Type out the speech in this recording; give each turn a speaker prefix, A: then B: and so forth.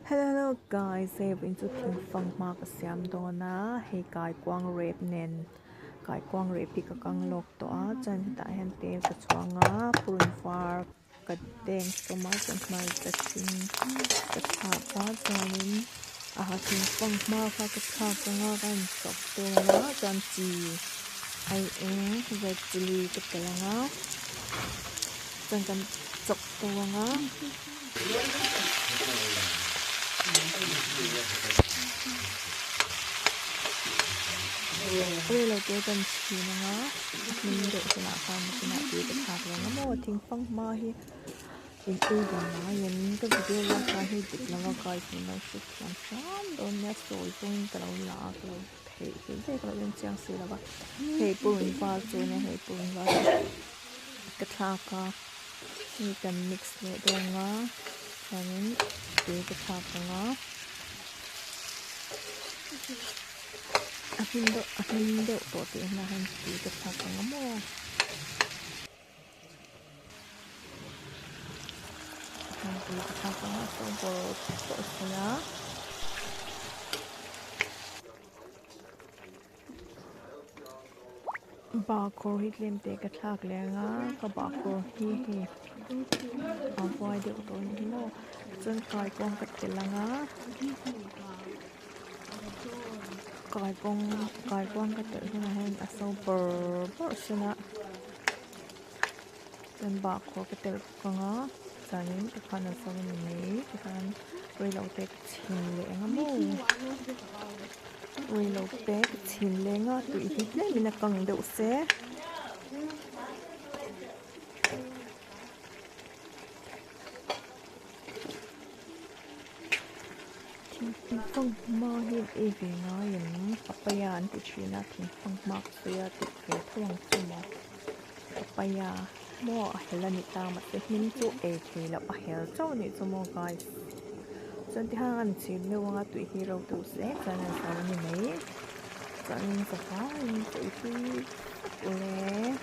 A: Hello guys, hey bin chu thing phang ma ka siam do na hei kai kwang rep nen kai kwang rep pi ka kang lok to a chan ta hen te ka chwanga purun far ka teng so ma chan mai ka chin ka tha pa chanin a ha thing phang ma ka tha ka nga kan sok to na chan chi ai red chili ka telanga chan kan sok to nga đây là cái cần chỉ nó mình để cho nó còn một cái nào thì cái hạt là nó mua thinh phong ma hi in ui đó nó những cái video là cái hi dịch nó vào cái thì nó sẽ làm sao đó nhớ rồi cũng cái đầu lạ cái thể cái cái bên trang sử là vậy hệ bùn vào rồi này hệ bùn vào cái thà cả như cần mix lại đồ ngó cho những cái thà cả ngó Ahindo to ti na han ti ka sa ka mo han ti ka sa ka so bo to sala ba ko hit lem te ka thak le nga ka ba ko hi a voi de to ni no chen kai kong ka te la nga kai quang cái tự như là hen à sâu bờ xin ạ trên bạc của cái tự con á giờ những cái phần là sau mình nghĩ cái phần rồi lâu tết chìm lệ ngắm mù rồi lâu tết chìm lệ ngó tụi ít đấy mình là còn đậu xe phong mơ hiện ý vì nó những papaya anh tự chuyện là thì phong mạc xưa tự về thông cho mà papaya mua hay là nịt ta mà tự mình chỗ ấy thì là bà hiểu cho nịt cho mọi guys chân thì hàng anh chỉ nếu mà tụi hero tụi sẽ cho nên sao như mấy cho nên sao phải tụi thì lẽ